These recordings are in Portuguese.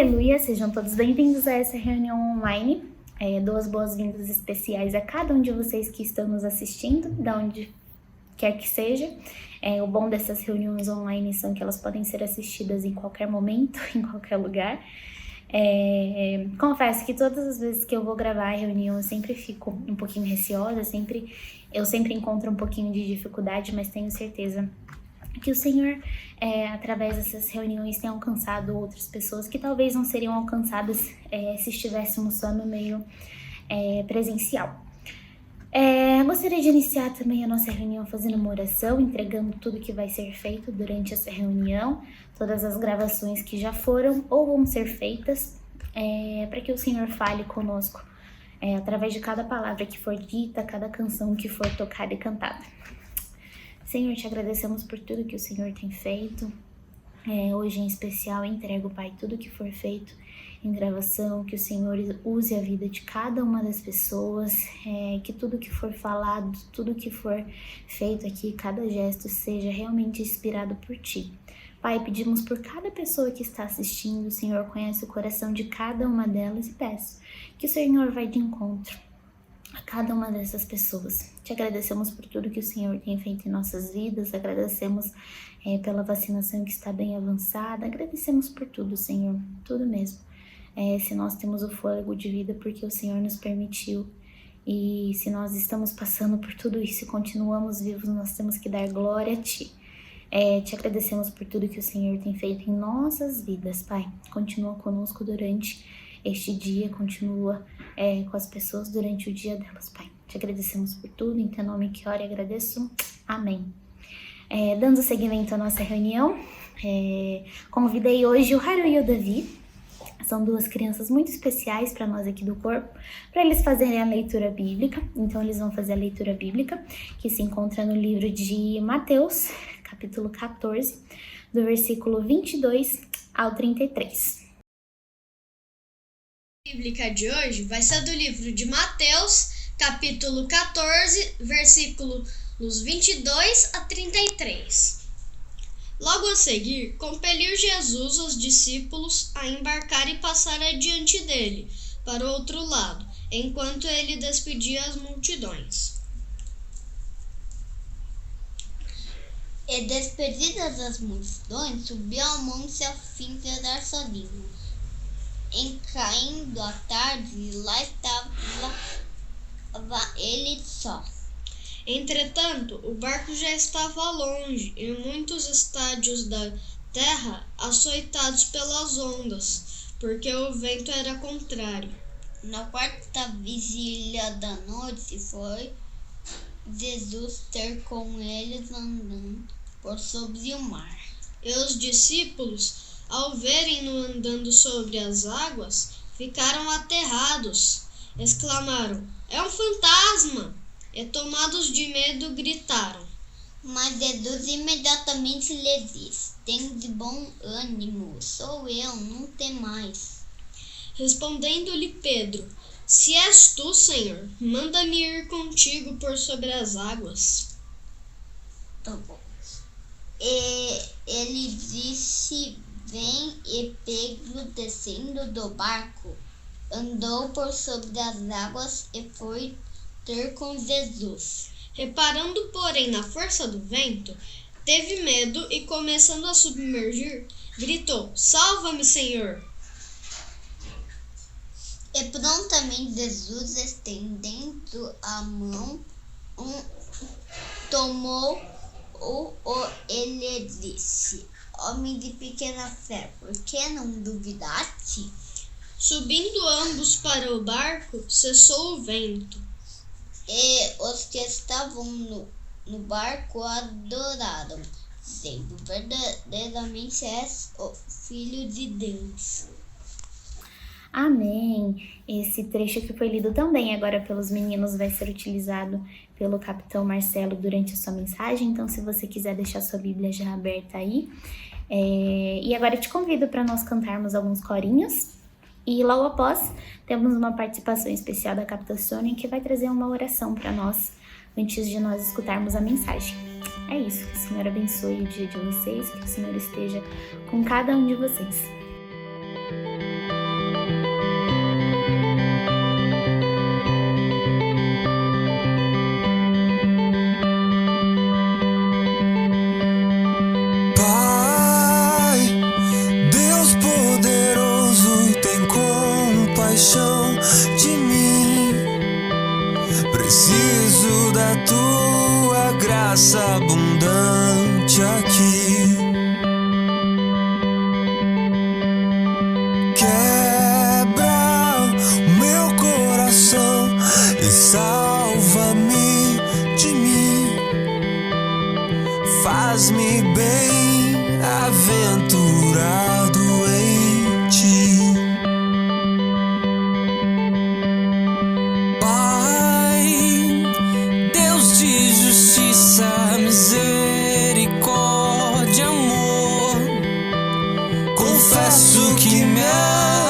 Aleluia, sejam todos bem-vindos a essa reunião online. Dou as boas-vindas especiais a cada um de vocês que estão nos assistindo, da onde quer que seja. O bom dessas reuniões online são que elas podem ser assistidas em qualquer momento, em qualquer lugar. Confesso que todas as vezes que eu vou gravar a reunião eu sempre fico um pouquinho receosa, eu sempre encontro um pouquinho de dificuldade, mas tenho certeza que o Senhor, através dessas reuniões, tem alcançado outras pessoas que talvez não seriam alcançadas se estivéssemos só no meio presencial. Gostaria de iniciar também a nossa reunião fazendo uma oração, entregando tudo que vai ser feito durante essa reunião, todas as gravações que já foram ou vão ser feitas, para que o Senhor fale conosco, através de cada palavra que for dita, cada canção que for tocada e cantada. Senhor, te agradecemos por tudo que o Senhor tem feito. Hoje em especial entrego, Pai, tudo que for feito em gravação, que o Senhor use a vida de cada uma das pessoas, que tudo que for falado, tudo que for feito aqui, cada gesto seja realmente inspirado por Ti. Pai, pedimos por cada pessoa que está assistindo, o Senhor conhece o coração de cada uma delas e peço que o Senhor vai de encontro a cada uma dessas pessoas. Te agradecemos por tudo que o Senhor tem feito em nossas vidas, agradecemos pela vacinação que está bem avançada, agradecemos por tudo, Senhor, tudo mesmo. Se nós temos o fôlego de vida porque o Senhor nos permitiu, e se nós estamos passando por tudo isso e continuamos vivos, nós temos que dar glória a Ti. Te agradecemos por tudo que o Senhor tem feito em nossas vidas, Pai. Continua conosco durante este dia, continua com as pessoas durante o dia delas, Pai. Te agradecemos por tudo, em Teu nome que oro e agradeço. Amém. Dando seguimento à nossa reunião, convidei hoje o Haru e o Davi. São duas crianças muito especiais para nós aqui do corpo, para eles fazerem a leitura bíblica. Então eles vão fazer a leitura bíblica, que se encontra no livro de Mateus, capítulo 14, do versículo 22 ao 33. A bíblica de hoje vai ser do livro de Mateus, capítulo 14, versículos 22 a 33. Logo a seguir, compeliu Jesus os discípulos a embarcar e passar adiante dele, para o outro lado, enquanto ele despedia as multidões. E despedidas as multidões, subiu ao monte a fim de orar sozinho. Em caindo a tarde, lá estava ele só. Entretanto, o barco já estava longe, em muitos estádios da terra açoitados pelas ondas, porque o vento era contrário. Na quarta vigília da noite foi Jesus ter com eles andando por sobre o mar. E os discípulos, ao verem-no andando sobre as águas, ficaram aterrados. Exclamaram: "É um fantasma!" E tomados de medo gritaram. Mas Jesus imediatamente lhes disse: "Tende bom ânimo, sou eu, não temais." Respondendo-lhe Pedro: "Se és tu, Senhor, manda-me ir contigo por sobre as águas." Tá bom. E ele disse: "Vem." E Pedro, descendo do barco, andou por sobre as águas e foi ter com Jesus. Reparando, porém, na força do vento, teve medo e, começando a submergir, gritou: "Salva-me, Senhor!" E prontamente Jesus, estendendo a mão, tomou-o e lhe disse: "Homem de pequena fé, por que não duvidaste?" Subindo ambos para o barco, cessou o vento. E os que estavam no barco adoraram, dizendo: "Verdadeiramente és o Filho de Deus." Amém. Esse trecho que foi lido também agora pelos meninos vai ser utilizado pelo capitão Marcelo durante a sua mensagem. Então, se você quiser deixar sua Bíblia já aberta aí. E agora eu te convido para nós cantarmos alguns corinhos. E logo após, temos uma participação especial da capitã Sônia, que vai trazer uma oração para nós, antes de nós escutarmos a mensagem. É isso, que o Senhor abençoe o dia de vocês, que o Senhor esteja com cada um de vocês. De mim, preciso da tua graça abundante aqui. Quebra o meu coração e salva-me de mim. Faz-me bem aventurado em ti. Misericórdia, amor. Confesso que me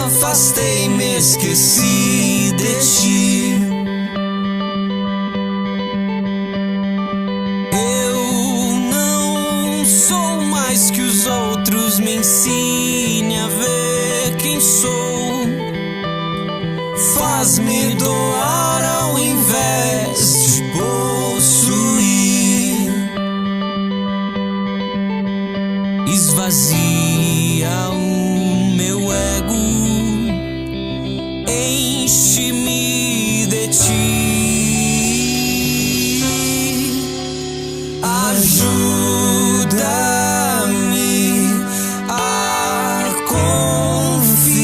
afastei, me esqueci de ti. Eu não sou mais que os outros, me ensine a ver quem sou. Faz-me doar ao invés ti. Ajuda-me a confiar,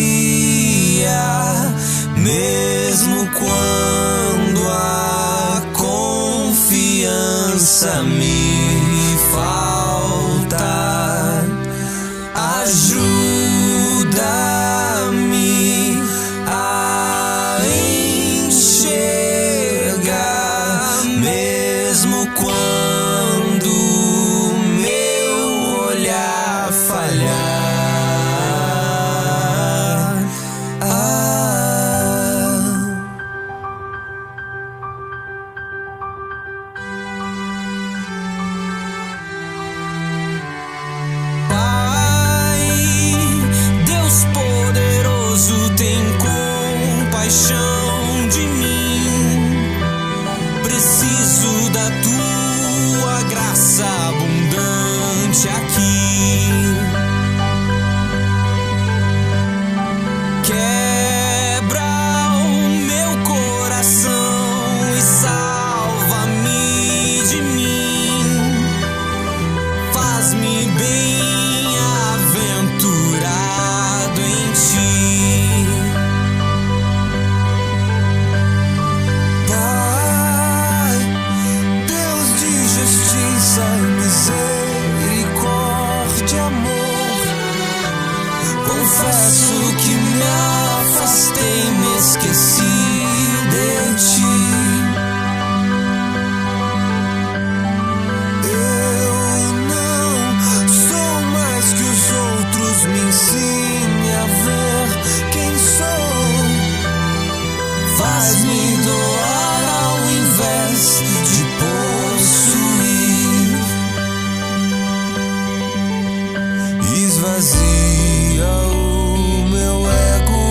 mesmo quando a confiança me falta. Ajuda-me a enxergar, mesmo quando meu olhar falhar. Pai, Deus poderoso, tem compaixão de mim. Preciso da tua graça abundante aqui. Quebra o meu coração e salva-me de mim. Faz-me bem-aventurado em ti. Pai, Deus de justiça e misericórdia, amor, confesso que me afastei, me esqueci de ti. Eu não sou mais que os outros, me ensine a ver quem sou. Faz-me doar ao invés de possuir. Esvazia o meu ego,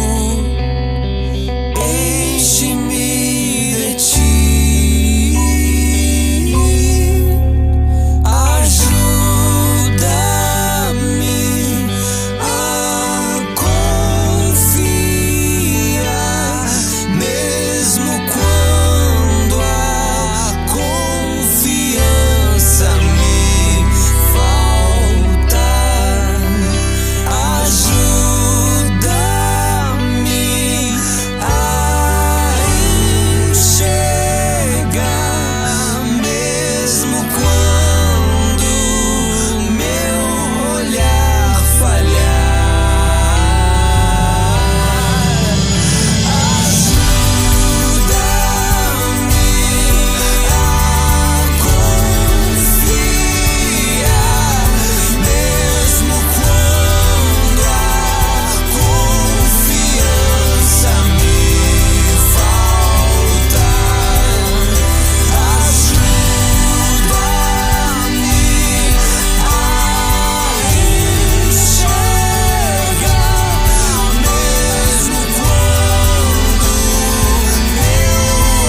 enche-me de ti. Ajuda-me a confiar, mesmo quando a confiança me falta. Ajuda-me a enxergar, mesmo quando meu olhar falhar. Ajuda-me a confiar, mesmo quando a confiança me falta. Ajuda-me a enxergar, mesmo quando meu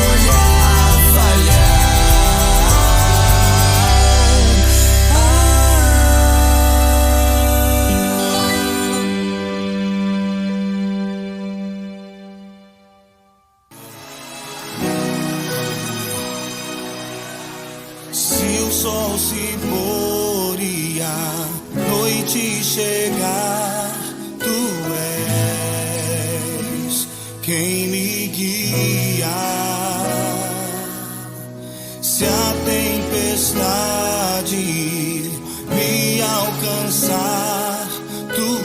olhar falhar. Se o sol se pôr e a noite chegar, tu és quem me guia. Se a tempestade me alcançar, tu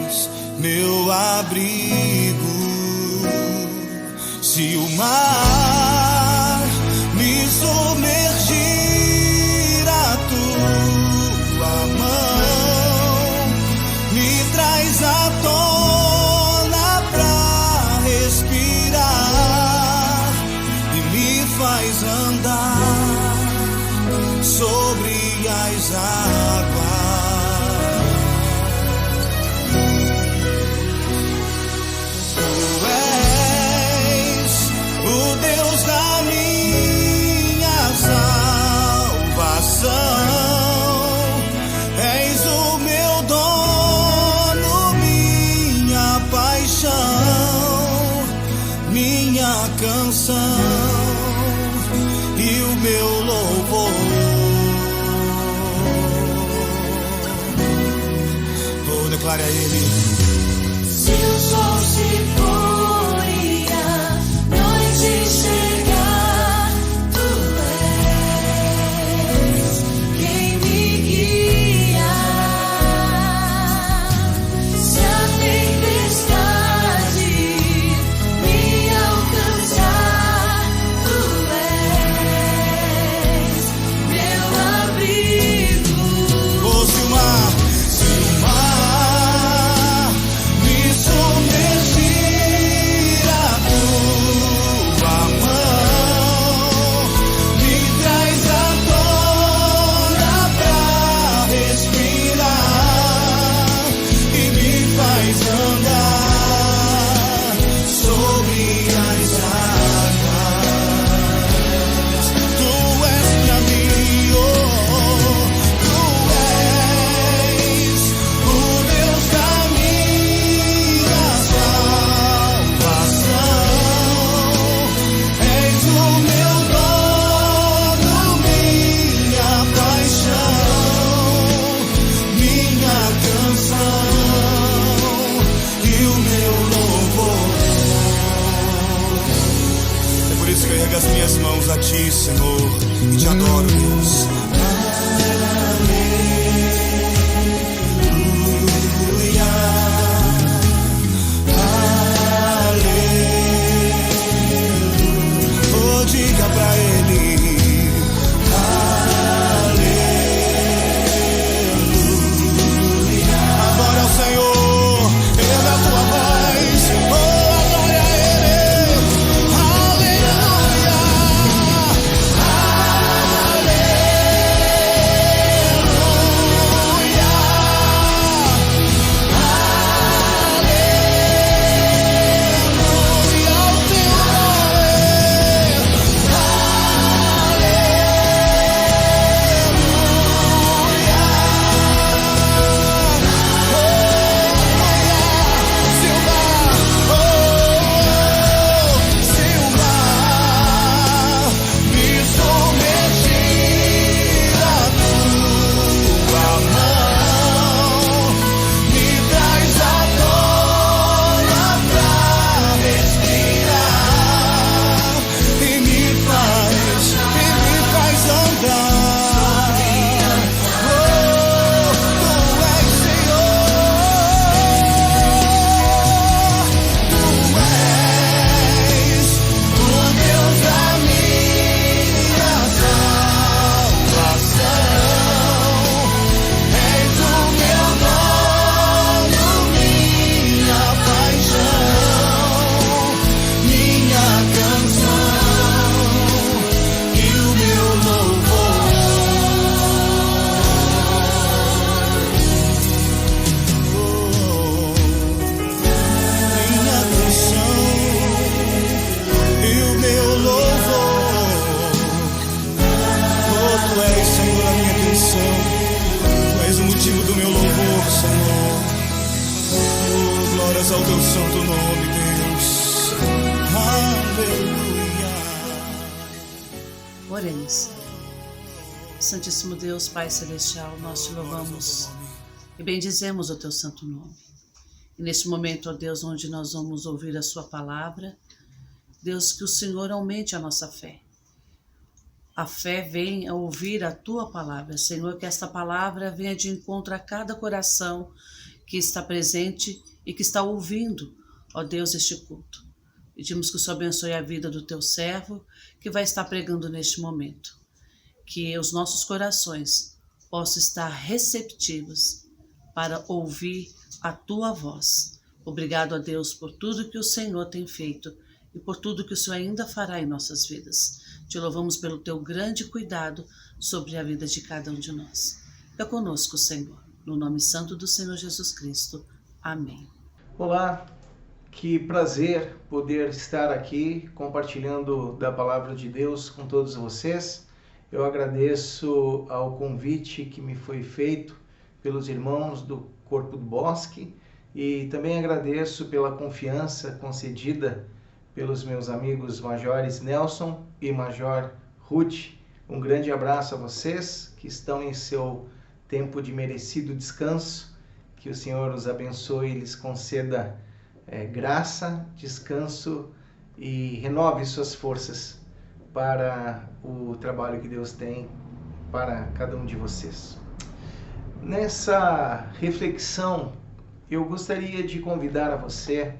és meu abrigo. Se o mar me submergir, a tua mão me traz à tona pra respirar e me faz andar sobre as águas. Tu és o Deus da minha salvação. És o meu dono, minha paixão. Me minha canção e o meu louvor. Oh, declare a Ele. Se o sol se for e a noite chegar, Tu és quem me guia. Se a tempestade me alcançar, Tu és meu abrigo. Oh, se o mar me submergir, a tua mão me traz à tona pra respirar e me faz andar sobre as águas. Tu és pra mim, oh, Tu és o Deus da minha salvação. És o meu dono, minha paixão, minha canção e o meu louvor. É por isso que eu ergo as minhas mãos a Ti, Senhor, e Te adoro, Deus. Oh, diga pra Ele. Aleluia. Adore ao Senhor, erga a tua voz. Oh, adore a Ele. Aleluia. glórias ao teu santo nome, Deus. Aleluia. Oremos. Santíssimo Deus, Pai Celestial, nós te louvamos e bendizemos o teu santo nome. E neste momento, ó Deus, onde nós vamos ouvir a sua palavra, Deus, que o Senhor aumente a nossa fé. A fé vem a ouvir a tua palavra, Senhor, que esta palavra venha de encontro a cada coração que está presente e que está ouvindo, ó Deus, este culto. Pedimos que o Senhor abençoe a vida do teu servo que vai estar pregando neste momento. Que os nossos corações possam estar receptivos para ouvir a tua voz. Obrigado a Deus por tudo que o Senhor tem feito e por tudo que o Senhor ainda fará em nossas vidas. Te louvamos pelo teu grande cuidado sobre a vida de cada um de nós. Fica conosco, Senhor, no nome santo do Senhor Jesus Cristo. Amém. Olá, que prazer poder estar aqui compartilhando da palavra de Deus com todos vocês. Eu agradeço ao convite que me foi feito pelos irmãos do Corpo do Bosque e também agradeço pela confiança concedida pelos meus amigos majores Nelson e Major Ruth. Um grande abraço a vocês que estão em seu tempo de merecido descanso. Que o Senhor os abençoe e lhes conceda graça, descanso e renove suas forças para o trabalho que Deus tem para cada um de vocês. Nessa reflexão, eu gostaria de convidar a você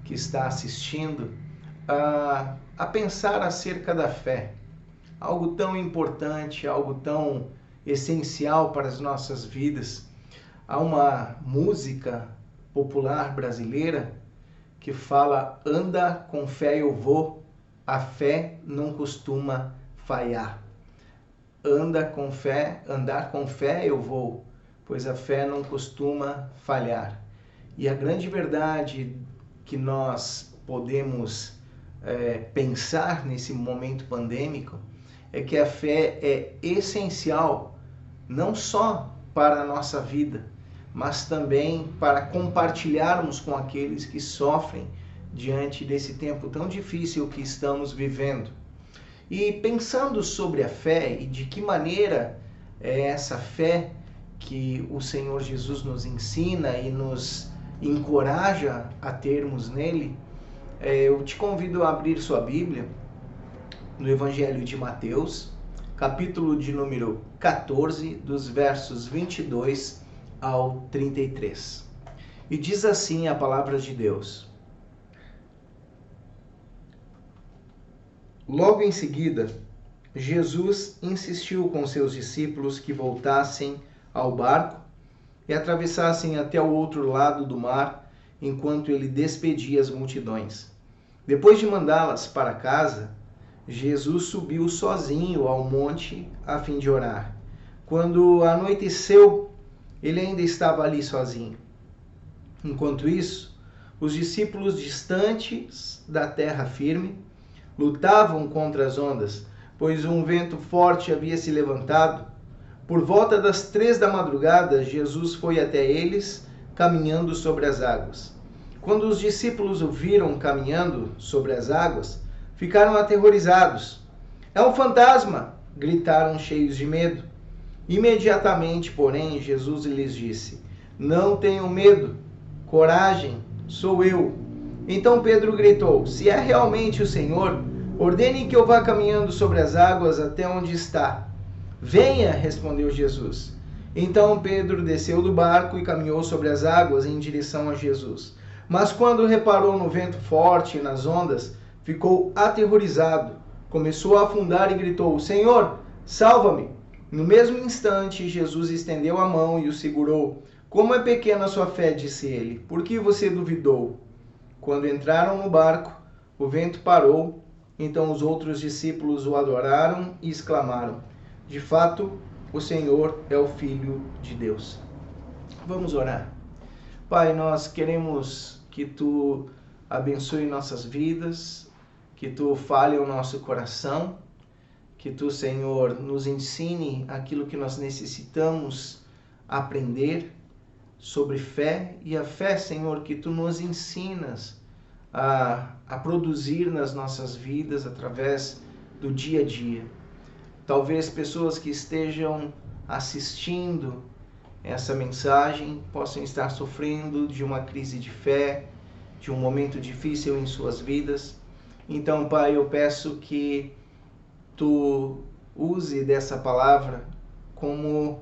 que está assistindo a pensar acerca da fé. Algo tão importante, algo tão essencial para as nossas vidas. Há uma música popular brasileira que fala: anda com fé eu vou, a fé não costuma falhar. Andar com fé eu vou, pois a fé não costuma falhar. E a grande verdade que nós podemos pensar nesse momento pandêmico é que a fé é essencial não só para a nossa vida, mas também para compartilharmos com aqueles que sofrem diante desse tempo tão difícil que estamos vivendo. E pensando sobre a fé e de que maneira é essa fé que o Senhor Jesus nos ensina e nos encoraja a termos nele, eu te convido a abrir sua Bíblia no Evangelho de Mateus, capítulo de número 14, dos versos 22 ao 33. E diz assim a palavra de Deus: logo em seguida, Jesus insistiu com seus discípulos que voltassem ao barco e atravessassem até o outro lado do mar, enquanto ele despedia as multidões. Depois de mandá-las para casa, Jesus subiu sozinho ao monte a fim de orar. Quando anoiteceu, ele ainda estava ali sozinho. Enquanto isso, os discípulos distantes da terra firme lutavam contra as ondas, pois um vento forte havia se levantado. Por volta das 3 da madrugada, Jesus foi até eles, caminhando sobre as águas. Quando os discípulos o viram caminhando sobre as águas, ficaram aterrorizados. É um fantasma! Gritaram cheios de medo. Imediatamente, porém, Jesus lhes disse: não tenham medo, coragem, sou eu. Então Pedro gritou: se é realmente o Senhor, ordene que eu vá caminhando sobre as águas até onde está. Venha, respondeu Jesus. Então Pedro desceu do barco e caminhou sobre as águas em direção a Jesus. Mas quando reparou no vento forte e nas ondas, ficou aterrorizado, começou a afundar e gritou: Senhor, salva-me! No mesmo instante, Jesus estendeu a mão e o segurou. Como é pequena a sua fé, disse ele, por que você duvidou? Quando entraram no barco, o vento parou. Então os outros discípulos o adoraram e exclamaram: de fato, o Senhor é o Filho de Deus. Vamos orar. Pai, nós queremos que Tu abençoe nossas vidas, que Tu fale ao nosso coração, que Tu, Senhor, nos ensine aquilo que nós necessitamos aprender sobre fé, e a fé, Senhor, que Tu nos ensinas a produzir nas nossas vidas através do dia a dia. Talvez pessoas que estejam assistindo essa mensagem possam estar sofrendo de uma crise de fé, de um momento difícil em suas vidas. Então, Pai, eu peço que Tu use dessa palavra como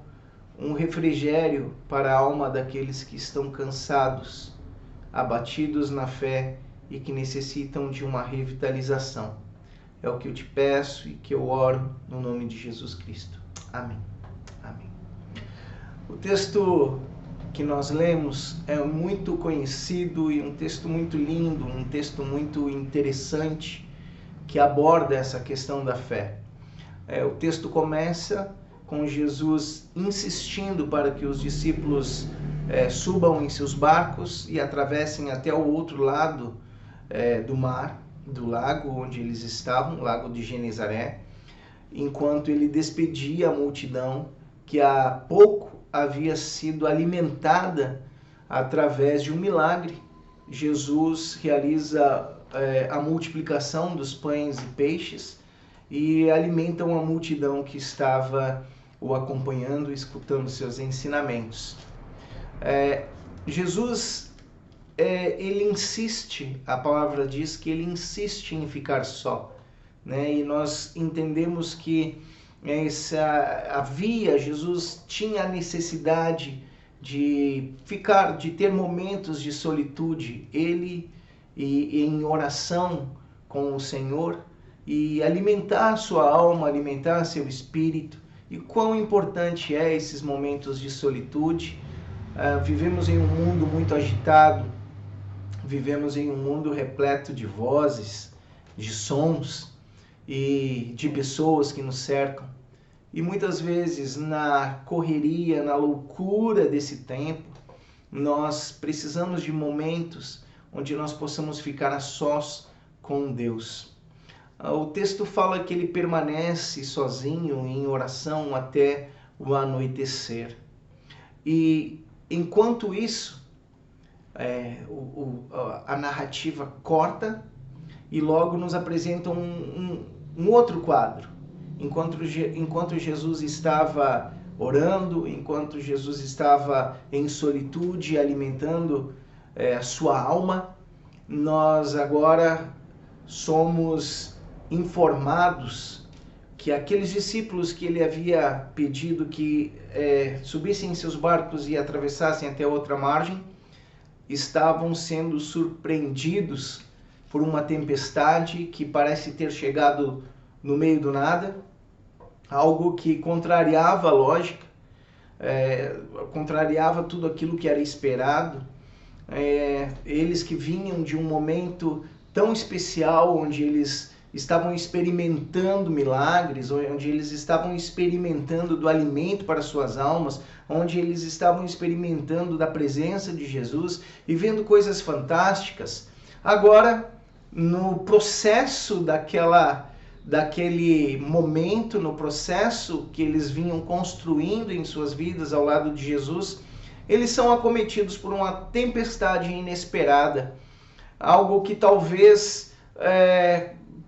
um refrigério para a alma daqueles que estão cansados, abatidos na fé e que necessitam de uma revitalização. É o que eu te peço e que eu oro no nome de Jesus Cristo. Amém. Amém. O texto que nós lemos é muito conhecido e um texto muito lindo, um texto muito interessante que aborda essa questão da fé. O texto começa com Jesus insistindo para que os discípulos subam em seus barcos e atravessem até o outro lado do mar, do lago onde eles estavam, lago de Genezaré, enquanto ele despedia a multidão que há pouco havia sido alimentada através de um milagre. Jesus realiza a multiplicação dos pães e peixes e alimentam a multidão que estava o acompanhando, escutando seus ensinamentos. Jesus, ele insiste, a palavra diz que ele insiste em ficar só, né? E nós entendemos que Jesus tinha a necessidade de ter momentos de solitude, ele e em oração com o Senhor, e alimentar sua alma, alimentar seu espírito. E quão importante esses momentos de solitude. Vivemos em um mundo muito agitado, vivemos em um mundo repleto de vozes, de sons e de pessoas que nos cercam. E muitas vezes na correria, na loucura desse tempo, nós precisamos de momentos onde nós possamos ficar a sós com Deus. O texto fala que ele permanece sozinho em oração até o anoitecer. E enquanto isso, a narrativa corta e logo nos apresenta um outro quadro. Enquanto Jesus estava orando, enquanto Jesus estava em solitude, alimentando a sua alma, nós agora somos informados que aqueles discípulos que ele havia pedido que subissem em seus barcos e atravessassem até outra margem, estavam sendo surpreendidos por uma tempestade que parece ter chegado no meio do nada, algo que contrariava a lógica, contrariava tudo aquilo que era esperado. Eles que vinham de um momento tão especial, onde eles estavam experimentando milagres, onde eles estavam experimentando do alimento para suas almas, onde eles estavam experimentando da presença de Jesus e vendo coisas fantásticas. Agora, no processo daquele momento, no processo que eles vinham construindo em suas vidas ao lado de Jesus, eles são acometidos por uma tempestade inesperada, algo que talvez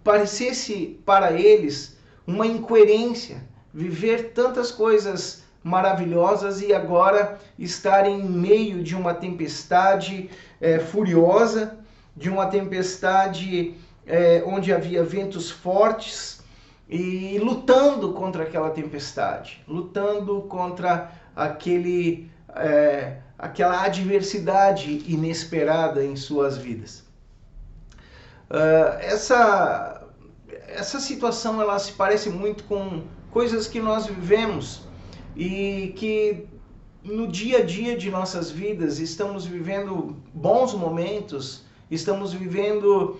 parecesse para eles uma incoerência, viver tantas coisas maravilhosas e agora estar em meio de uma tempestade furiosa, de uma tempestade onde havia ventos fortes, e lutando contra aquela tempestade, lutando contra aquela adversidade inesperada em suas vidas. Essa situação ela se parece muito com coisas que nós vivemos e que no dia a dia de nossas vidas estamos vivendo bons momentos, estamos vivendo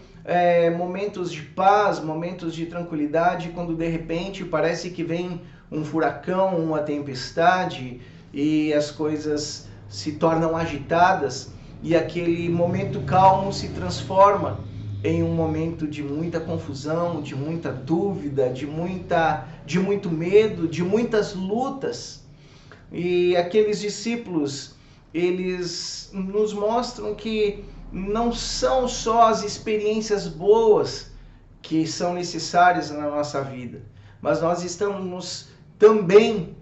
momentos de paz, momentos de tranquilidade, quando de repente parece que vem um furacão, uma tempestade e as coisas se tornam agitadas e aquele momento calmo se transforma em um momento de muita confusão, de muita dúvida, de muito medo, de muitas lutas. E aqueles discípulos, eles nos mostram que não são só as experiências boas que são necessárias na nossa vida, mas nós estamos também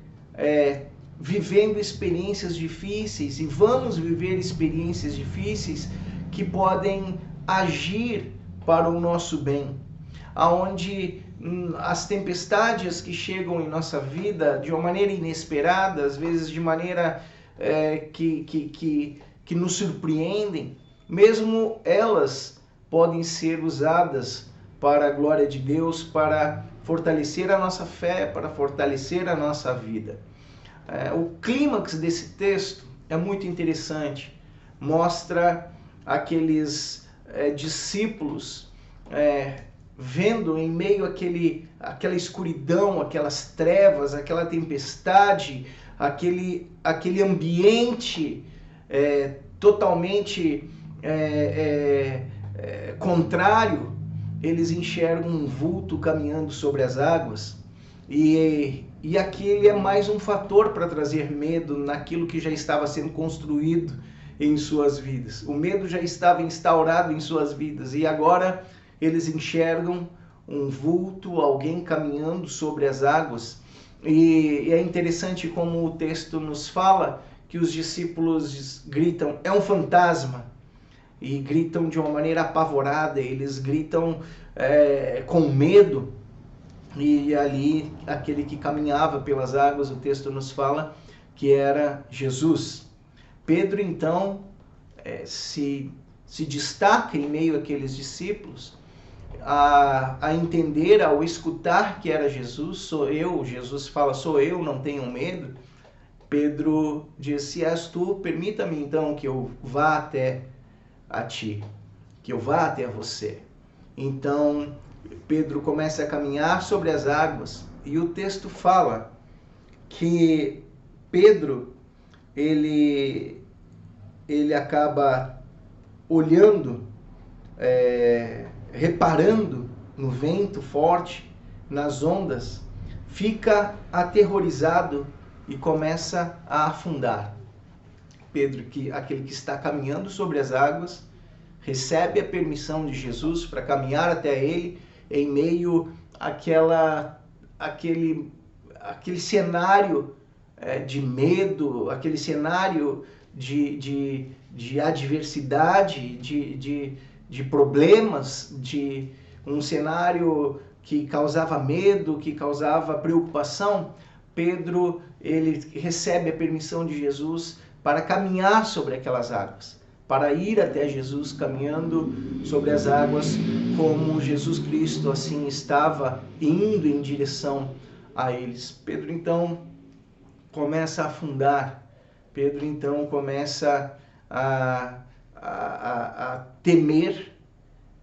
vivendo experiências difíceis e vamos viver experiências difíceis que podem agir para o nosso bem, aonde as tempestades que chegam em nossa vida de uma maneira inesperada, às vezes de maneira que nos surpreendem, mesmo elas podem ser usadas para a glória de Deus, para fortalecer a nossa fé, para fortalecer a nossa vida. O clímax desse texto é muito interessante, mostra aqueles discípulos vendo em meio àquela escuridão, aquelas trevas, aquela tempestade, aquele ambiente totalmente contrário, eles enxergam um vulto caminhando sobre as águas e aquele é mais um fator para trazer medo naquilo que já estava sendo construído em suas vidas. O medo já estava instaurado em suas vidas e agora eles enxergam um vulto, alguém caminhando sobre as águas. E é interessante como o texto nos fala que os discípulos gritam, é um fantasma, e gritam de uma maneira apavorada, eles gritam com medo. E ali, aquele que caminhava pelas águas, o texto nos fala que era Jesus. Pedro, então, se destaca em meio àqueles discípulos, a entender, ao escutar que era Jesus, sou eu, Jesus fala, sou eu, não tenham medo. Pedro diz, se és tu, permita-me então que eu vá até a ti, que eu vá até você. Então, Pedro começa a caminhar sobre as águas e o texto fala que Pedro, ele acaba olhando, reparando no vento forte, nas ondas, fica aterrorizado e começa a afundar. Pedro, aquele que está caminhando sobre as águas, recebe a permissão de Jesus para caminhar até ele em meio àquele cenário de medo, aquele cenário de adversidade, de problemas, de um cenário que causava medo, que causava preocupação. Pedro, ele recebe a permissão de Jesus para caminhar sobre aquelas águas, para ir até Jesus caminhando sobre as águas, como Jesus Cristo assim estava indo em direção a eles. Pedro então começa a afundar, Pedro então começa a temer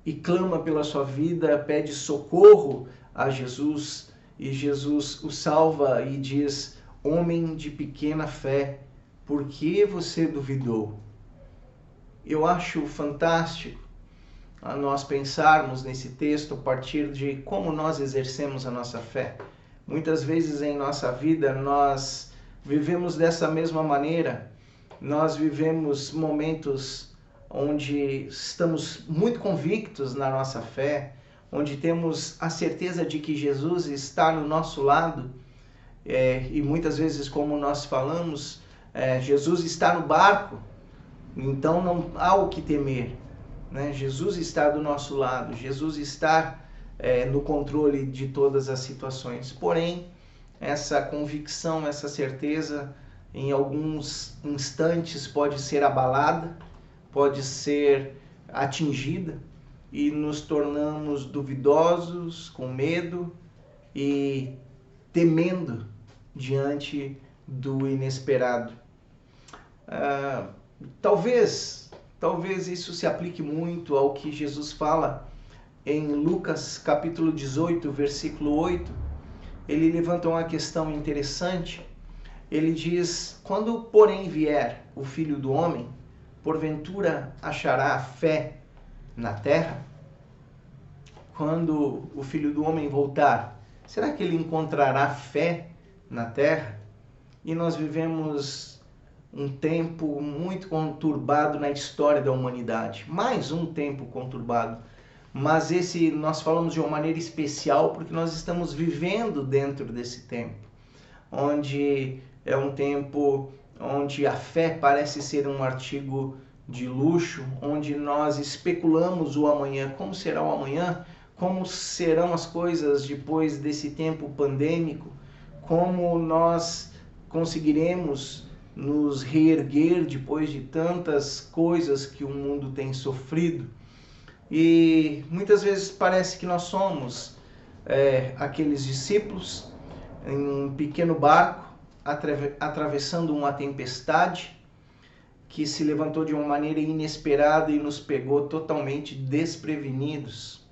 e clama pela sua vida, pede socorro a Jesus, e Jesus o salva e diz, homem de pequena fé, por que você duvidou? Eu acho fantástico a nós pensarmos nesse texto a partir de como nós exercemos a nossa fé. Muitas vezes em nossa vida nós vivemos dessa mesma maneira. Nós vivemos momentos onde estamos muito convictos na nossa fé, onde temos a certeza de que Jesus está no nosso lado, e muitas vezes, como nós falamos, Jesus está no barco, então não há o que temer, né? Jesus está do nosso lado, Jesus está no controle de todas as situações. Porém, essa convicção, essa certeza, em alguns instantes pode ser abalada, pode ser atingida, e nos tornamos duvidosos, com medo e temendo diante do inesperado. Talvez isso se aplique muito ao que Jesus fala em Lucas capítulo 18, versículo 8. Ele levanta uma questão interessante. Ele diz, quando porém vier o Filho do Homem, porventura achará fé na terra? Quando o Filho do Homem voltar, será que ele encontrará fé na terra? E nós vivemos um tempo muito conturbado na história da humanidade. Mais um tempo conturbado. Mas esse nós falamos de uma maneira especial porque nós estamos vivendo dentro desse tempo, onde é um tempo onde a fé parece ser um artigo de luxo, onde nós especulamos o amanhã. Como será o amanhã? Como serão as coisas depois desse tempo pandêmico? Como nós conseguiremos nos reerguer depois de tantas coisas que o mundo tem sofrido? E muitas vezes parece que nós somos aqueles discípulos em um pequeno barco atravessando uma tempestade que se levantou de uma maneira inesperada e nos pegou totalmente desprevenidos.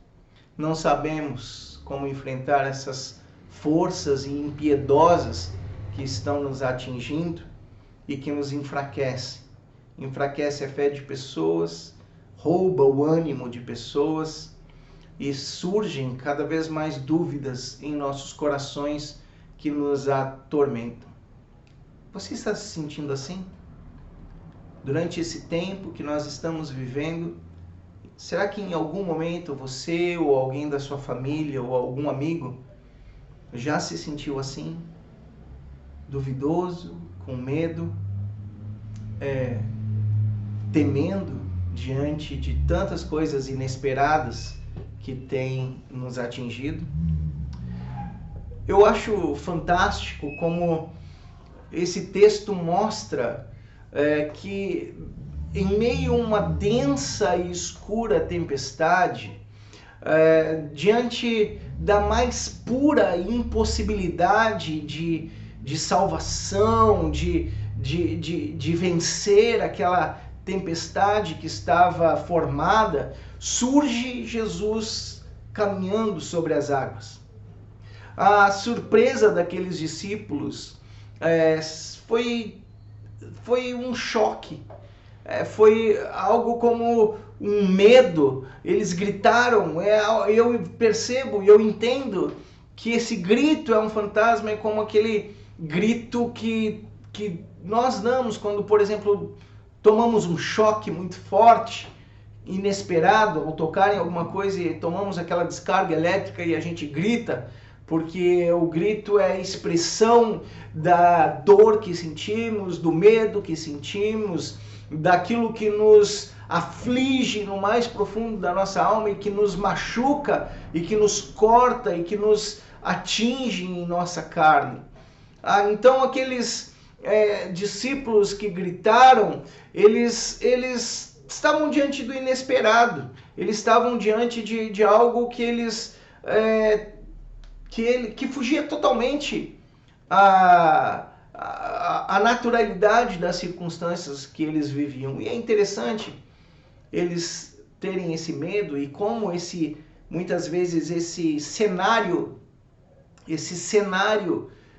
Não sabemos como enfrentar essas forças impiedosas que estão nos atingindo e que nos enfraquecem. Enfraquece a fé de pessoas, rouba o ânimo de pessoas e surgem cada vez mais dúvidas em nossos corações que nos atormentam. Você está se sentindo assim? durante esse tempo que nós estamos vivendo, será que em algum momento você ou alguém da sua família ou algum amigo já se sentiu assim? Duvidoso, com medo, temendo diante de tantas coisas inesperadas que têm nos atingido? Eu acho fantástico como esse texto mostra que em meio a uma densa e escura tempestade, diante da mais pura impossibilidade de salvação, de vencer aquela tempestade que estava formada, surge Jesus caminhando sobre as águas. A surpresa daqueles discípulos foi um choque, foi algo como um medo. Eles gritaram, eu percebo e eu entendo que esse grito é um fantasma, é como aquele grito que nós damos quando, por exemplo, tomamos um choque muito forte, inesperado, ao tocar em alguma coisa e tomamos aquela descarga elétrica e a gente grita, porque o grito é a expressão da dor que sentimos, do medo que sentimos, daquilo que nos aflige no mais profundo da nossa alma e que nos machuca e que nos corta e que nos atinge em nossa carne. Então aqueles discípulos que gritaram, eles estavam diante do inesperado, eles estavam diante de algo que eles que fugia totalmente a naturalidade das circunstâncias que eles viviam. E é interessante eles terem esse medo e como muitas vezes esse cenário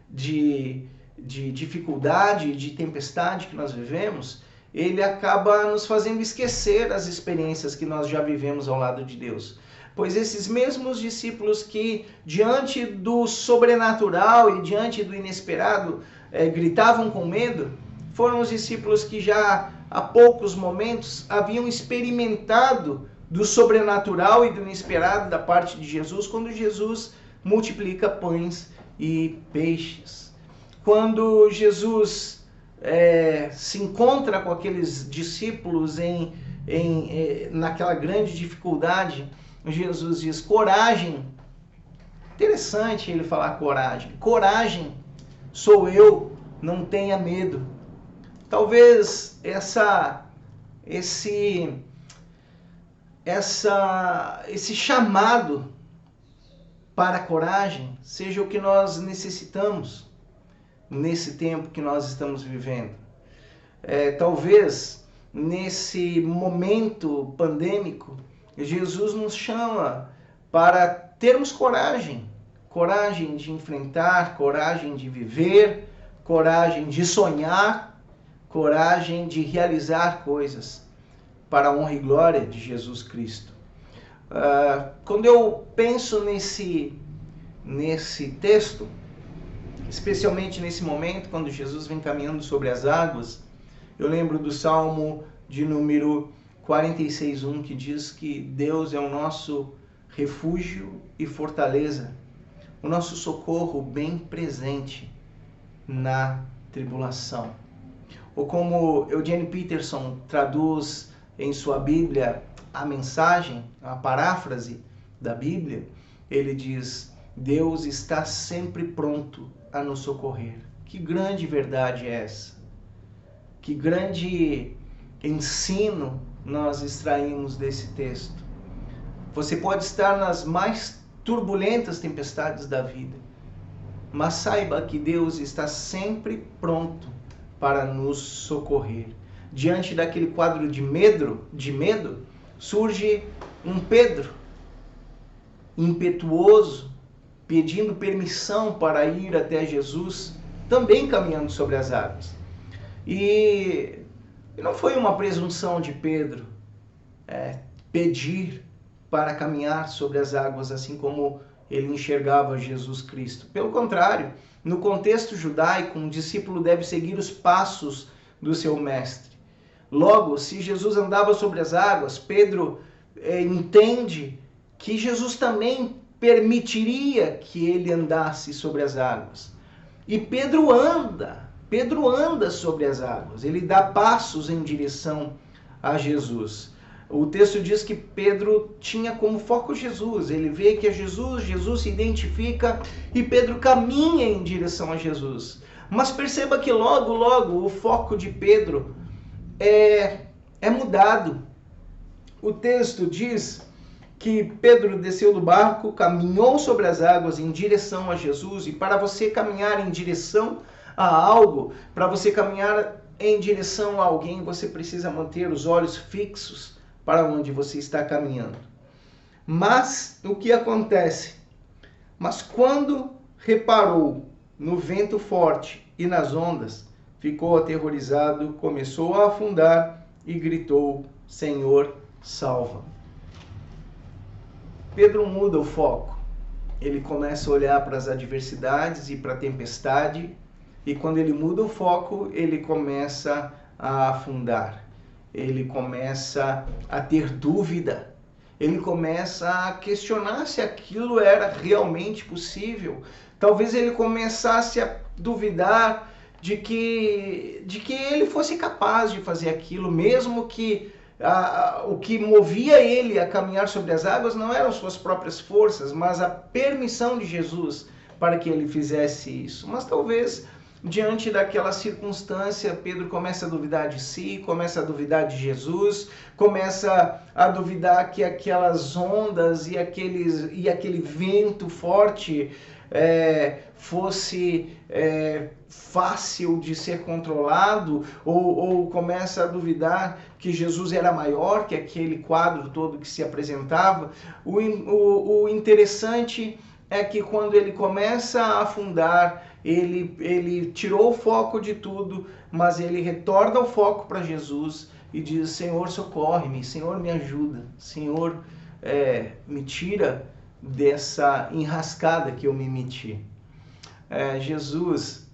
de dificuldade, de tempestade que nós vivemos, ele acaba nos fazendo esquecer as experiências que nós já vivemos ao lado de Deus. Pois esses mesmos discípulos que, diante do sobrenatural e diante do inesperado, gritavam com medo, foram os discípulos que já há poucos momentos haviam experimentado do sobrenatural e do inesperado da parte de Jesus, quando Jesus multiplica pães e peixes. Quando Jesus se encontra com aqueles discípulos naquela grande dificuldade, Jesus diz: coragem. Interessante ele falar coragem. Coragem, sou eu, não tenha medo. Talvez esse chamado para a coragem seja o que nós necessitamos nesse tempo que nós estamos vivendo. Talvez nesse momento pandêmico, Jesus nos chama para termos coragem de enfrentar, coragem de viver, coragem de sonhar, coragem de realizar coisas para a honra e glória de Jesus Cristo. Quando eu penso nesse texto, especialmente nesse momento, quando Jesus vem caminhando sobre as águas, eu lembro do Salmo de número 46:1, que diz que Deus é o nosso refúgio e fortaleza, o nosso socorro bem presente na tribulação. Ou como Eugene Peterson traduz em sua Bíblia a mensagem, a paráfrase da Bíblia, ele diz: Deus está sempre pronto a nos socorrer. Que grande verdade é essa? Que grande ensino nós extraímos desse texto. Você pode estar nas mais turbulentas tempestades da vida, mas saiba que Deus está sempre pronto para nos socorrer. Diante daquele quadro de medo, surge um Pedro impetuoso, pedindo permissão para ir até Jesus, também caminhando sobre as águas. E não foi uma presunção de Pedro pedir para caminhar sobre as águas, assim como ele enxergava Jesus Cristo. Pelo contrário, no contexto judaico, um discípulo deve seguir os passos do seu mestre. Logo, se Jesus andava sobre as águas, Pedro entende que Jesus também permitiria que ele andasse sobre as águas. E Pedro anda sobre as águas, ele dá passos em direção a Jesus. O texto diz que Pedro tinha como foco Jesus, ele vê que é Jesus, Jesus se identifica e Pedro caminha em direção a Jesus. Mas perceba que logo o foco de Pedro é mudado. O texto diz que Pedro desceu do barco, caminhou sobre as águas em direção a Jesus, e para você caminhar em direção a algo, para você caminhar em direção a alguém, você precisa manter os olhos fixos para onde você está caminhando. Mas o que acontece? Mas quando reparou no vento forte e nas ondas, ficou aterrorizado, começou a afundar e gritou: Senhor, salva. Pedro muda o foco. Ele começa a olhar para as adversidades e para a tempestade, e quando ele muda o foco, ele começa a afundar. Ele começa a ter dúvida. Ele começa a questionar se aquilo era realmente possível. Talvez ele começasse a duvidar de que ele fosse capaz de fazer aquilo, mesmo que o que movia ele a caminhar sobre as águas não eram suas próprias forças, mas a permissão de Jesus para que ele fizesse isso. Mas talvez, diante daquela circunstância, Pedro começa a duvidar de si, começa a duvidar de Jesus, começa a duvidar que aquelas ondas e aquele vento forte fosse fácil de ser controlado, ou começa a duvidar que Jesus era maior que aquele quadro todo que se apresentava. O interessante é que quando ele começa a afundar, ele tirou o foco de tudo, mas ele retorna o foco para Jesus e diz: Senhor, socorre-me, Senhor, me ajuda, Senhor, me tira dessa enrascada que eu me meti. Jesus,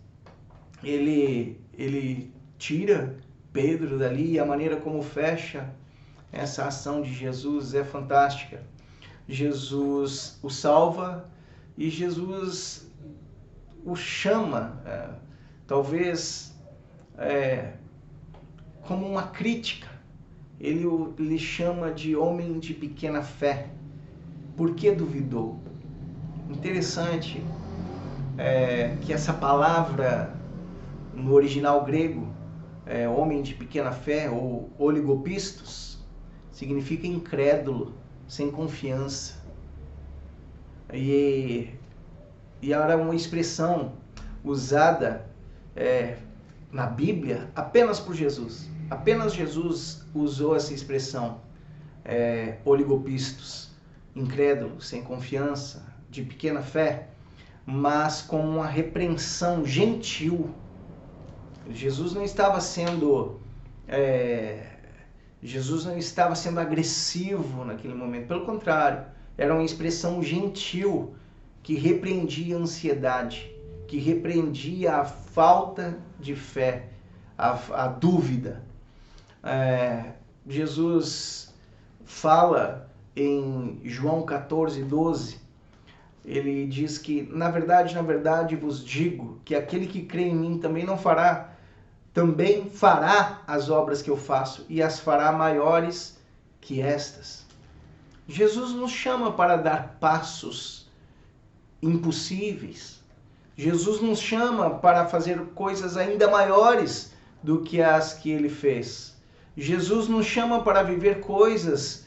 ele tira Pedro dali, e a maneira como fecha essa ação de Jesus é fantástica. Jesus o salva e Jesus o chama, talvez como uma crítica. Ele lhe chama de homem de pequena fé. Por que duvidou? Interessante que essa palavra no original grego, homem de pequena fé, ou oligopistos, significa incrédulo, sem confiança. E era uma expressão usada na Bíblia apenas por Jesus. Apenas Jesus usou essa expressão, oligopistos, incrédulo, sem confiança, de pequena fé, mas com uma repreensão gentil. Jesus não estava sendo agressivo naquele momento, pelo contrário, era uma expressão gentil que repreendia a ansiedade, que repreendia a falta de fé, a dúvida. Jesus fala em João 14:12, ele diz que, na verdade vos digo que aquele que crê em mim também fará as obras que eu faço, e as fará maiores que estas. Jesus nos chama para dar passos impossíveis. Jesus nos chama para fazer coisas ainda maiores do que as que ele fez. Jesus nos chama para viver coisas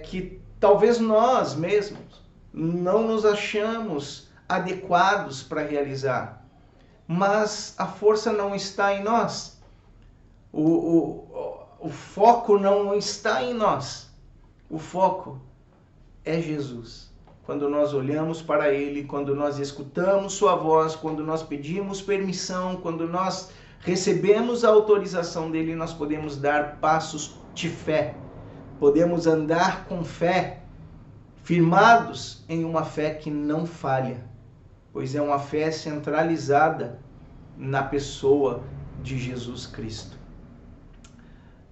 que talvez nós mesmos não nos achamos adequados para realizar. Mas a força não está em nós. O foco não está em nós. O foco é Jesus. Quando nós olhamos para Ele, quando nós escutamos Sua voz, quando nós pedimos permissão, quando nós recebemos a autorização dEle, nós podemos dar passos de fé. Podemos andar com fé, firmados em uma fé que não falha, pois é uma fé centralizada na pessoa de Jesus Cristo.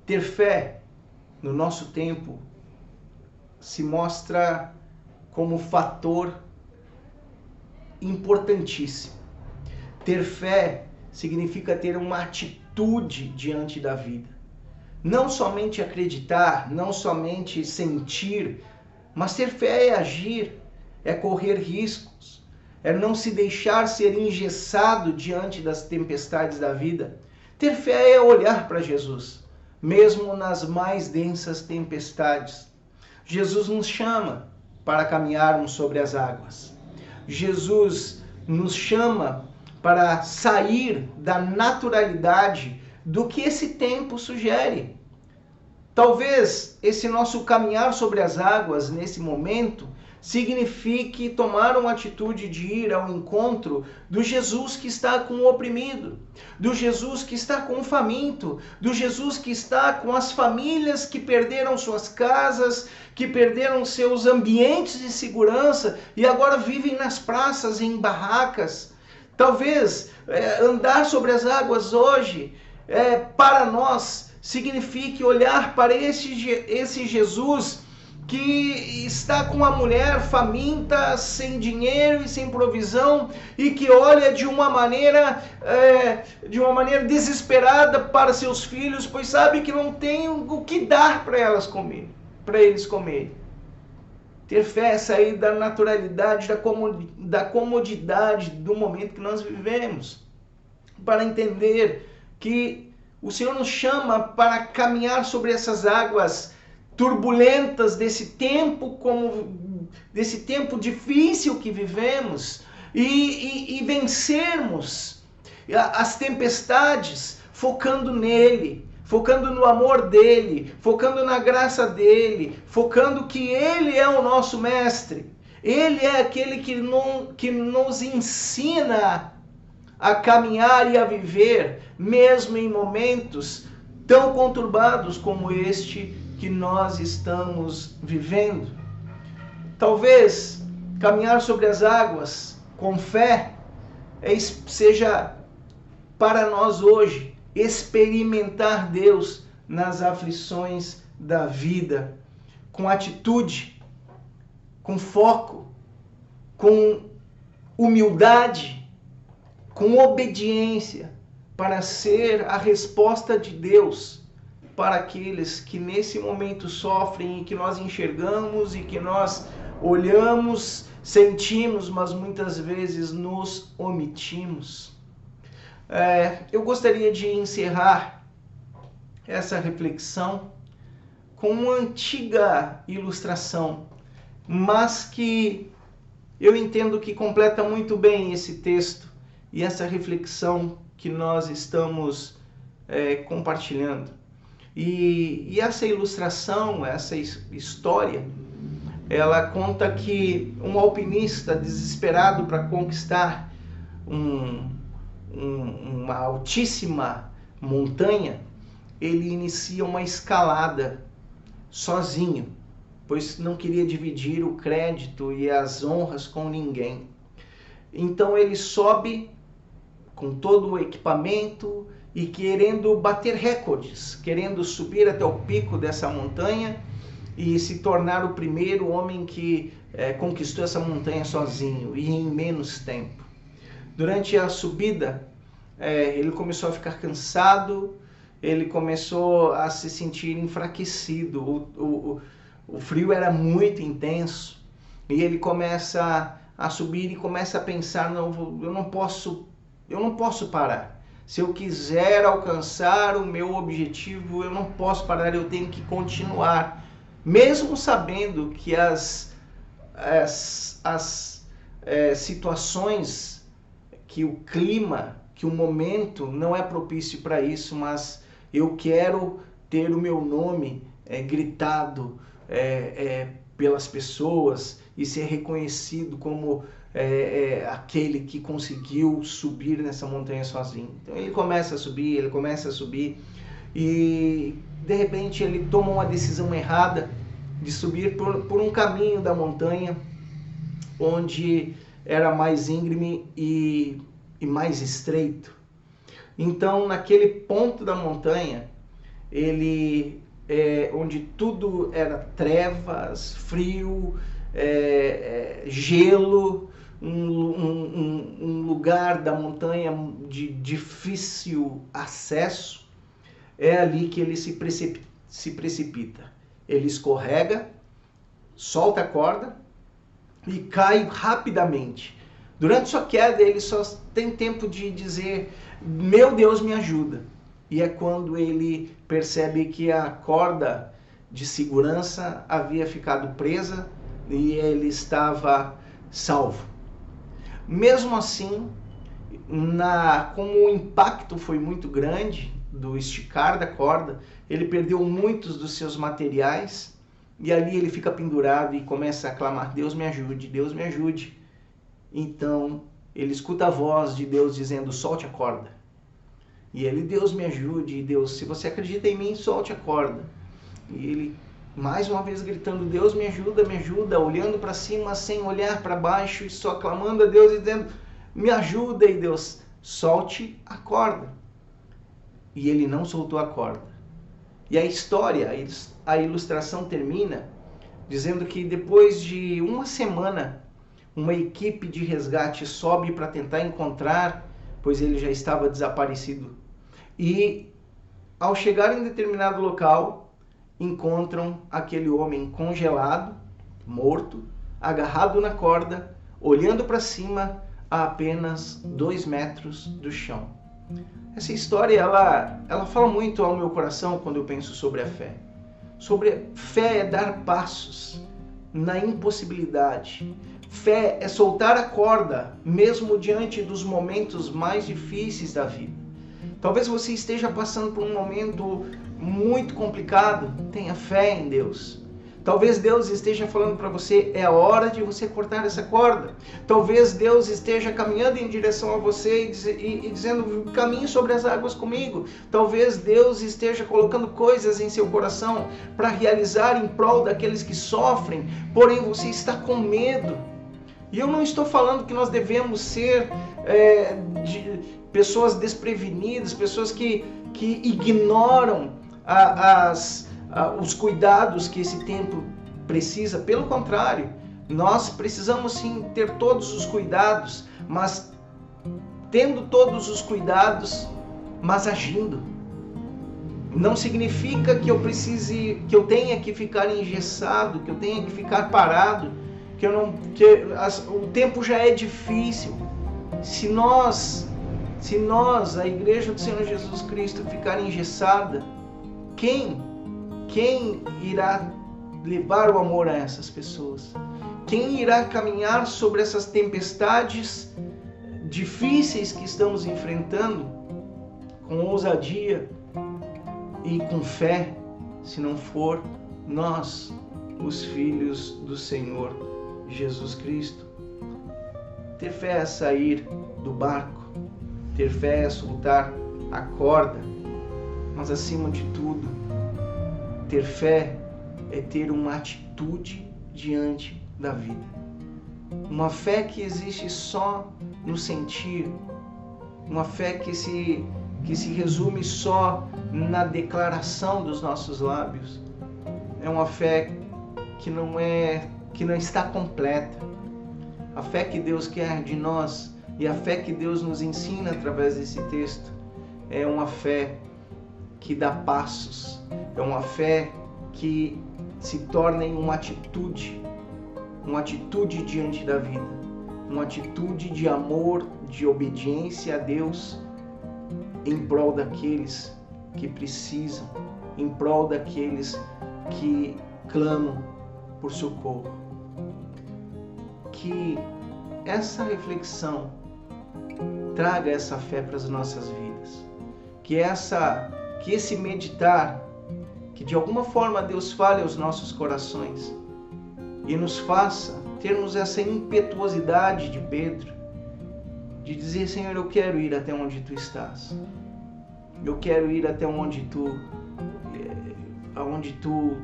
Ter fé no nosso tempo se mostra como fator importantíssimo. Ter fé significa ter uma atitude diante da vida. Não somente acreditar, não somente sentir, mas ter fé é agir, é correr riscos, é não se deixar ser engessado diante das tempestades da vida. Ter fé é olhar para Jesus, mesmo nas mais densas tempestades. Jesus nos chama para caminharmos sobre as águas. Jesus nos chama para sair da naturalidade do que esse tempo sugere. Talvez esse nosso caminhar sobre as águas nesse momento signifique tomar uma atitude de ir ao encontro do Jesus que está com o oprimido, do Jesus que está com o faminto, do Jesus que está com as famílias que perderam suas casas, que perderam seus ambientes de segurança e agora vivem nas praças, em barracas. Talvez andar sobre as águas hoje, para nós, signifique olhar para esse Jesus que está com uma mulher faminta, sem dinheiro e sem provisão, e que olha de uma maneira desesperada para seus filhos, pois sabe que não tem o que dar para eles comerem. Ter fé é sair da naturalidade, da comodidade do momento que nós vivemos, para entender que o Senhor nos chama para caminhar sobre essas águas turbulentas desse tempo difícil que vivemos e vencermos as tempestades focando nele, focando no amor dele, focando na graça dele, focando que ele é o nosso mestre. Ele é aquele que nos ensina a caminhar e a viver, mesmo em momentos tão conturbados como este que nós estamos vivendo. Talvez caminhar sobre as águas com fé seja para nós hoje experimentar Deus nas aflições da vida, com atitude, com foco, com humildade, com obediência, para ser a resposta de Deus para aqueles que nesse momento sofrem e que nós enxergamos e que nós olhamos, sentimos, mas muitas vezes nos omitimos. Eu gostaria de encerrar essa reflexão com uma antiga ilustração, mas que eu entendo que completa muito bem esse texto e essa reflexão que nós estamos compartilhando. E essa ilustração, essa história, ela conta que um alpinista desesperado para conquistar uma altíssima montanha, ele inicia uma escalada sozinho, pois não queria dividir o crédito e as honras com ninguém. Então ele sobe com todo o equipamento e querendo bater recordes, querendo subir até o pico dessa montanha e se tornar o primeiro homem que conquistou essa montanha sozinho e em menos tempo. Durante a subida, ele começou a ficar cansado, ele começou a se sentir enfraquecido, o frio era muito intenso e ele começa a subir e começa a pensar, não, eu não posso parar. Se eu quiser alcançar o meu objetivo, eu não posso parar, eu tenho que continuar. Mesmo sabendo que as situações, que o clima, que o momento não é propício para isso, mas eu quero ter o meu nome gritado pelas pessoas e ser reconhecido como aquele que conseguiu subir nessa montanha sozinho. Então ele começa a subir e de repente ele toma uma decisão errada de subir por um caminho da montanha onde era mais íngreme e mais estreito. Então naquele ponto da montanha onde tudo era trevas, frio, gelo, um lugar da montanha de difícil acesso, é ali que ele se precipita. Ele escorrega, solta a corda e cai rapidamente. Durante sua queda, ele só tem tempo de dizer: meu Deus, me ajuda. E é quando ele percebe que a corda de segurança havia ficado presa e ele estava salvo. Mesmo assim, como o impacto foi muito grande do esticar da corda, ele perdeu muitos dos seus materiais e ali ele fica pendurado e começa a clamar: Deus me ajude, Deus me ajude. Então ele escuta a voz de Deus dizendo: solte a corda. E ele: Deus me ajude, Deus, se você acredita em mim, solte a corda. E ele, mais uma vez gritando: Deus me ajuda, olhando para cima sem olhar para baixo e só clamando a Deus e dizendo: me ajuda. E Deus: solte a corda. E ele não soltou a corda. E a história, a ilustração termina dizendo que depois de uma semana, uma equipe de resgate sobe para tentar encontrar, pois ele já estava desaparecido. E ao chegar em determinado local, encontram aquele homem congelado, morto, agarrado na corda, olhando para cima a apenas 2 metros do chão. Essa história, ela fala muito ao meu coração quando eu penso sobre a fé. Sobre fé é dar passos na impossibilidade. Fé é soltar a corda, mesmo diante dos momentos mais difíceis da vida. Talvez você esteja passando por um momento muito complicado. Tenha fé em Deus. Talvez Deus esteja falando para você: é a hora de você cortar essa corda. Talvez Deus esteja caminhando em direção a você e dizendo: caminhe sobre as águas comigo. Talvez Deus esteja colocando coisas em seu coração para realizar em prol daqueles que sofrem, porém você está com medo. E eu não estou falando que nós devemos ser pessoas desprevenidas, pessoas que ignoram os cuidados que esse tempo precisa. Pelo contrário, nós precisamos sim ter todos os cuidados, mas tendo todos os cuidados, mas agindo. Não significa que eu tenha que ficar engessado, que eu tenha que ficar parado, o tempo já é difícil. Se nós, a Igreja do Senhor Jesus Cristo, ficar engessada, quem irá levar o amor a essas pessoas? Quem irá caminhar sobre essas tempestades difíceis que estamos enfrentando com ousadia e com fé, se não for nós, os filhos do Senhor Jesus Cristo? Ter fé é sair do barco, ter fé é soltar a corda, mas acima de tudo, ter fé é ter uma atitude diante da vida. Uma fé que existe só no sentir, uma fé que se resume só na declaração dos nossos lábios. É uma fé que não está completa. A fé que Deus quer de nós e a fé que Deus nos ensina através desse texto é uma fé que dá passos, é uma fé que se torna em uma atitude diante da vida, uma atitude de amor, de obediência a Deus em prol daqueles que precisam, em prol daqueles que clamam por socorro. Que essa reflexão traga essa fé para as nossas vidas, que esse meditar, que de alguma forma Deus fale aos nossos corações e nos faça termos essa impetuosidade de Pedro, de dizer: Senhor, eu quero ir até onde Tu estás, eu quero ir até onde Tu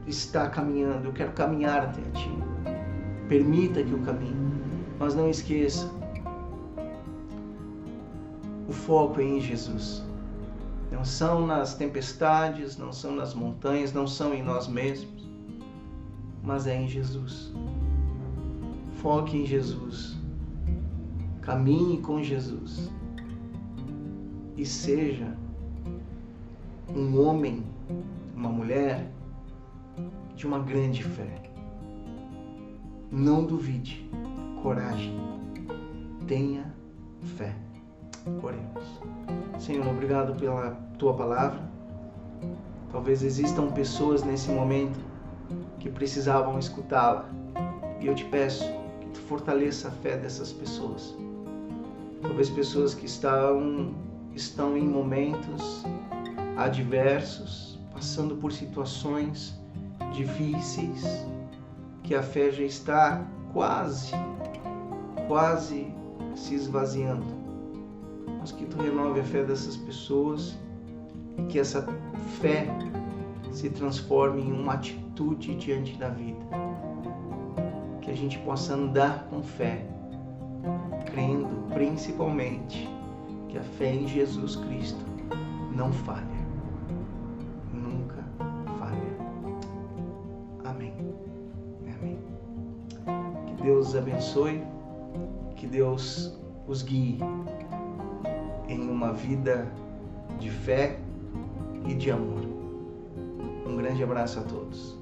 está caminhando, eu quero caminhar até Ti. Permita que eu caminhe, mas não esqueça, o foco é em Jesus. Não são nas tempestades, não são nas montanhas, não são em nós mesmos, mas é em Jesus. Foque em Jesus. Caminhe com Jesus. E seja um homem, uma mulher de uma grande fé. Não duvide. Coragem. Tenha fé. Oremos. Senhor, obrigado pela Tua palavra. Talvez existam pessoas nesse momento que precisavam escutá-la. E eu te peço que Tu fortaleça a fé dessas pessoas. Talvez pessoas que estão em momentos adversos, passando por situações difíceis, que a fé já está quase se esvaziando. Mas que Tu renove a fé dessas pessoas e que essa fé se transforme em uma atitude diante da vida. Que a gente possa andar com fé, crendo principalmente que a fé em Jesus Cristo não falha, nunca falha. Amém. Amém. Que Deus os abençoe, que Deus os guie em uma vida de fé e de amor. Um grande abraço a todos.